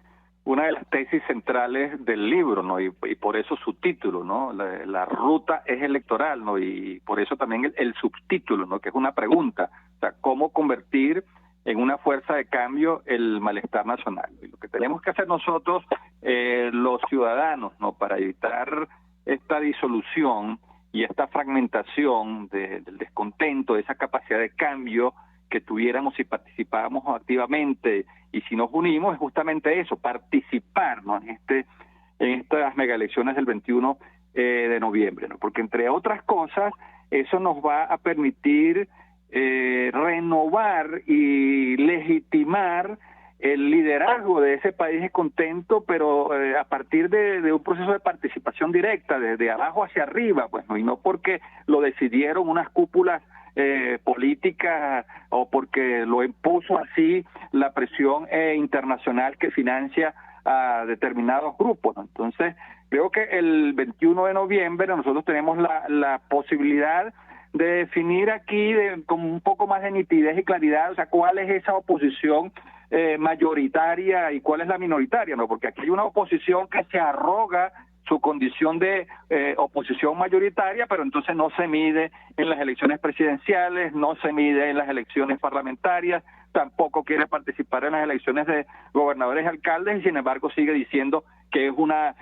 Speaker 7: una de las tesis centrales del libro, ¿no? Y por eso su título, ¿no? La ruta es electoral, ¿no? Y por eso también el subtítulo, ¿no? Que es una pregunta, o sea, ¿cómo convertir en una fuerza de cambio el malestar nacional? Y lo que tenemos que hacer nosotros, los ciudadanos, ¿no? Para evitar esta disolución y esta fragmentación del descontento, de esa capacidad de cambio que tuviéramos si participábamos activamente y si nos unimos, es justamente eso, participar, ¿no? en estas megaelecciones del 21 de noviembre, ¿no? Porque entre otras cosas, eso nos va a permitir renovar y legitimar el liderazgo de ese país es contento, pero a partir de un proceso de participación directa, desde abajo hacia arriba, pues, ¿no? Y no porque lo decidieron unas cúpulas políticas o porque lo impuso así la presión internacional que financia a determinados grupos, ¿no? Entonces, creo que el 21 de noviembre nosotros tenemos la posibilidad de definir aquí con un poco más de nitidez y claridad, o sea, cuál es esa oposición mayoritaria y cuál es la minoritaria, ¿no? Porque aquí hay una oposición que se arroga su condición de oposición mayoritaria, pero entonces no se mide en las elecciones presidenciales, no se mide en las elecciones parlamentarias, tampoco quiere participar en las elecciones de gobernadores y alcaldes, y sin embargo sigue diciendo que es una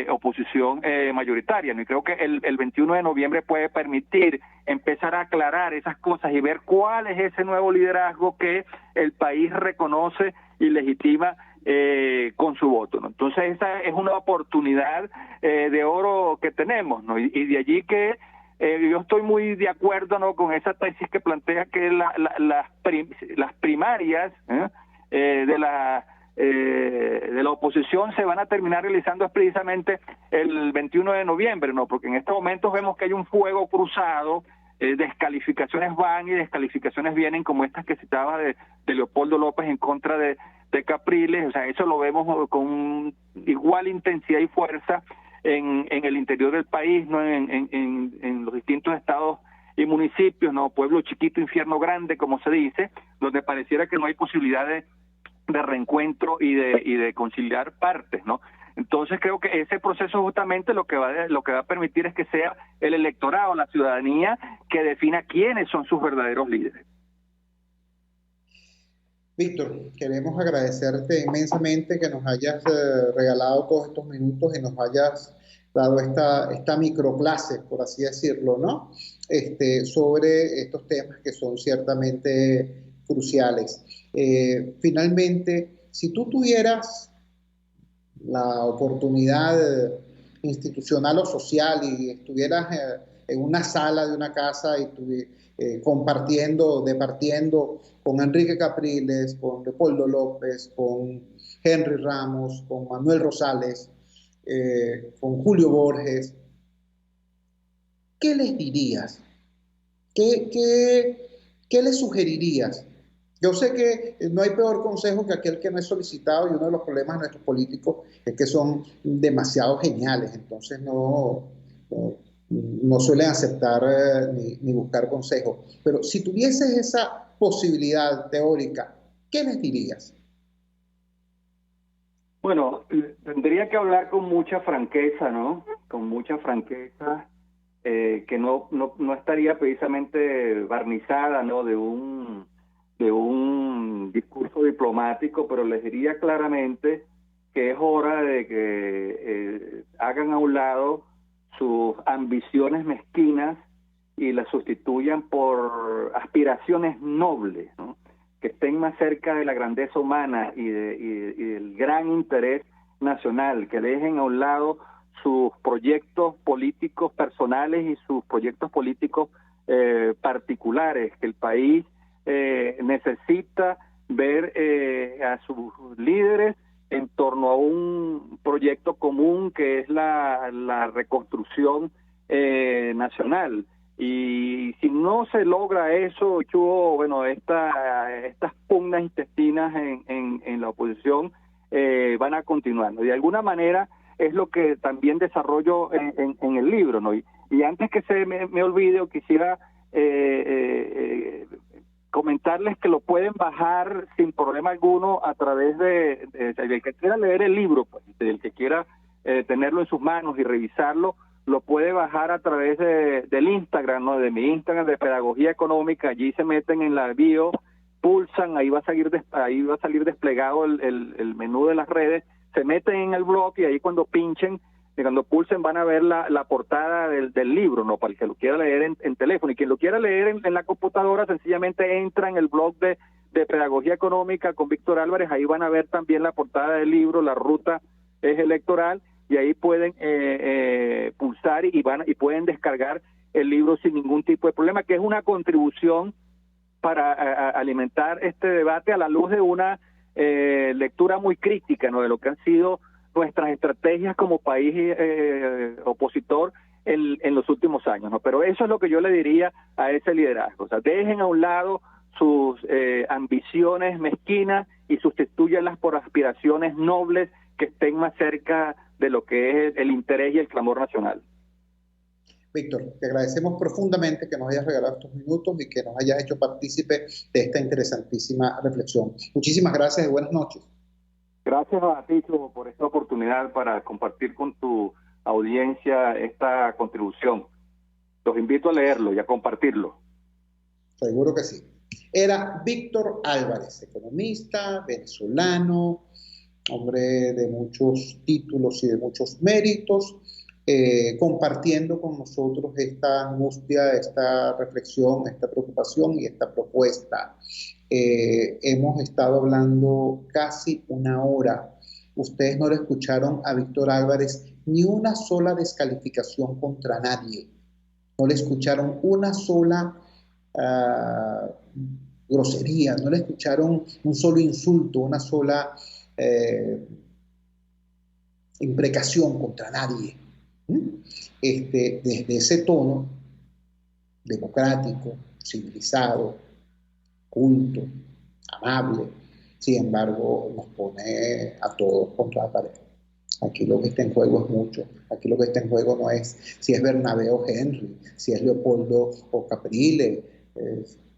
Speaker 7: oposición mayoritaria, ¿no? Y creo que el 21 de noviembre puede permitir empezar a aclarar esas cosas y ver cuál es ese nuevo liderazgo que el país reconoce y legitima con su voto, ¿no? Entonces esa es una oportunidad de oro que tenemos, ¿no? Y de allí que yo estoy muy de acuerdo, ¿no?, con esa tesis que plantea que las primarias de la oposición se van a terminar realizando precisamente el 21 de noviembre, ¿no? Porque en estos momentos vemos que hay un fuego cruzado, descalificaciones van y descalificaciones vienen, como estas que citaba de Leopoldo López en contra de Capriles. O sea, eso lo vemos con igual intensidad y fuerza en el interior del país, ¿no? En los distintos estados y municipios, ¿no? Pueblo chiquito, infierno grande, como se dice, donde pareciera que no hay posibilidad de reencuentro y de conciliar partes, ¿no? Entonces creo que ese proceso justamente lo que va a permitir es que sea el electorado, la ciudadanía, que defina quiénes son sus verdaderos líderes.
Speaker 3: Víctor, queremos agradecerte inmensamente que nos hayas regalado todos estos minutos y nos hayas dado esta microclase, por así decirlo, ¿no? Sobre estos temas que son ciertamente cruciales. Finalmente, si tú tuvieras la oportunidad institucional o social y estuvieras en una sala de una casa y departiendo con Enrique Capriles, con Leopoldo López, con Henry Ramos, con Manuel Rosales, con Julio Borges, ¿qué les dirías? ¿Qué les sugerirías? Yo sé que no hay peor consejo que aquel que no es solicitado, y uno de los problemas de nuestros políticos es que son demasiado geniales, entonces no suelen aceptar ni buscar consejos. Pero si tuvieses esa posibilidad teórica, ¿qué les dirías?
Speaker 7: Bueno, tendría que hablar con mucha franqueza, ¿no? Con mucha franqueza, que no estaría precisamente barnizada, ¿no?, de un discurso diplomático, pero les diría claramente que es hora de que hagan a un lado sus ambiciones mezquinas y las sustituyan por aspiraciones nobles, ¿no?, que estén más cerca de la grandeza humana y del gran interés nacional, que dejen a un lado sus proyectos políticos personales y sus proyectos políticos particulares, que el país necesita ver a sus líderes en torno a un proyecto común que es la reconstrucción nacional. Y si no se logra eso, bueno, estas pugnas intestinas en la oposición van a continuar, ¿no? De alguna manera es lo que también desarrollo en el libro, ¿no? Y antes que se me olvide, quisiera comentarles que lo pueden bajar sin problema alguno a través del que quiera leer el libro, pues, del que quiera tenerlo en sus manos y revisarlo, lo puede bajar a través del Instagram, ¿no?, de mi Instagram de Pedagogía Económica. Allí se meten en la bio, pulsan, ahí va a salir desplegado el menú de las redes, se meten en el blog y ahí cuando pulsen van a ver la portada del libro, ¿no?, para el que lo quiera leer en teléfono. Y quien lo quiera leer en la computadora, sencillamente entra en el blog de Pedagogía Económica con Víctor Álvarez, ahí van a ver también la portada del libro, la ruta es electoral, y ahí pueden pulsar y pueden descargar el libro sin ningún tipo de problema, que es una contribución para alimentar este debate a la luz de una lectura muy crítica, ¿no?, de lo que han sido nuestras estrategias como país opositor en los últimos años, ¿no? Pero eso es lo que yo le diría a ese liderazgo. O sea, dejen a un lado sus ambiciones mezquinas y sustitúyanlas por aspiraciones nobles que estén más cerca de lo que es el interés y el clamor nacional.
Speaker 3: Víctor, te agradecemos profundamente que nos hayas regalado estos minutos y que nos hayas hecho partícipe de esta interesantísima reflexión. Muchísimas gracias y buenas noches.
Speaker 7: Gracias a ti, Chubo, por esta oportunidad para compartir con tu audiencia esta contribución. Los invito a leerlo y a compartirlo.
Speaker 3: Seguro que sí. Era Víctor Álvarez, economista, venezolano, hombre de muchos títulos y de muchos méritos, compartiendo con nosotros esta angustia, esta reflexión, esta preocupación y esta propuesta. Hemos estado hablando casi una hora. Ustedes no le escucharon a Víctor Álvarez ni una sola descalificación contra nadie. No le escucharon una sola grosería, no le escucharon un solo insulto, una sola imprecación contra nadie. Desde ese tono democrático, civilizado, culto, amable, sin embargo, nos pone a todos contra la pared. Aquí lo que está en juego es mucho. Aquí lo que está en juego no es si es Bernabé o Henry, si es Leopoldo o Caprile.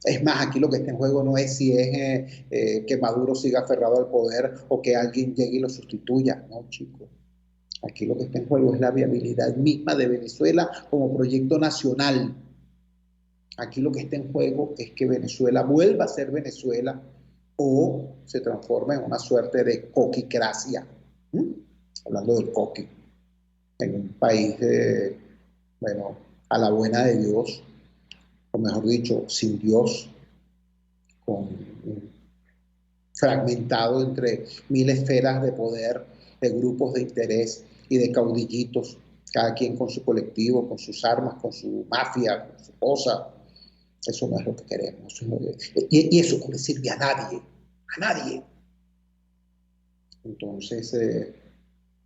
Speaker 3: Es más, aquí lo que está en juego no es si es que Maduro siga aferrado al poder o que alguien llegue y lo sustituya. No, chicos. Aquí lo que está en juego es la viabilidad misma de Venezuela como proyecto nacional. Aquí lo que está en juego es que Venezuela vuelva a ser Venezuela o se transforme en una suerte de coquicracia. Hablando del coqui, en un país, a la buena de Dios, o mejor dicho, sin Dios, fragmentado entre 1000 esferas de poder, de grupos de interés y de caudillitos, cada quien con su colectivo, con sus armas, con su mafia, con su cosa. Eso no es lo que queremos. Y eso no le sirve a nadie, a nadie. Entonces,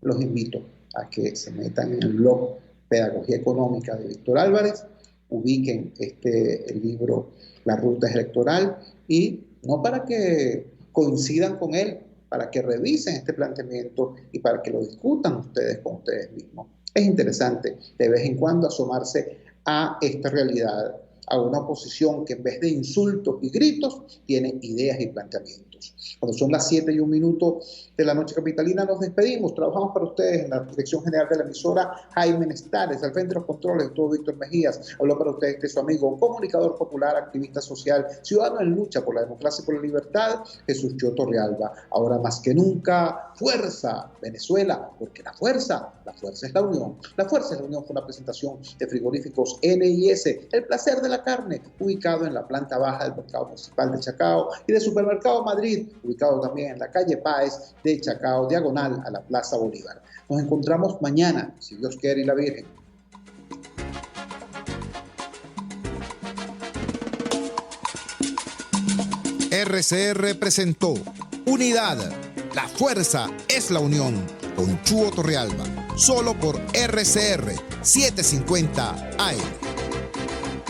Speaker 3: los invito a que se metan en el blog Pedagogía Económica de Víctor Álvarez, ubiquen el libro La Ruta Electoral y no para que coincidan con él, para que revisen este planteamiento y para que lo discutan ustedes con ustedes mismos. Es interesante de vez en cuando asomarse a esta realidad, a una oposición que en vez de insultos y gritos tiene ideas y planteamientos. Cuando son las 7:01 de la noche capitalina, nos despedimos. Trabajamos para ustedes en la dirección general de la emisora Jaime Nestares, al frente de los controles estuvo Víctor Mejías. Habló para ustedes su amigo, comunicador popular, activista social, ciudadano en lucha por la democracia y por la libertad, Jesús Chio Torrealba. Ahora más que nunca, fuerza Venezuela, porque la fuerza es la unión. La fuerza es la unión fue una presentación de Frigoríficos N&S, el placer de la carne, ubicado en la planta baja del mercado municipal de Chacao, y de Supermercado Madrid, ubicado también en la calle Páez de Chacao, diagonal a la Plaza Bolívar. Nos encontramos mañana, si Dios quiere y la Virgen.
Speaker 1: RCR presentó Unidad. La fuerza es la unión. Con Chuo Torrealba. Solo por RCR 750 AM.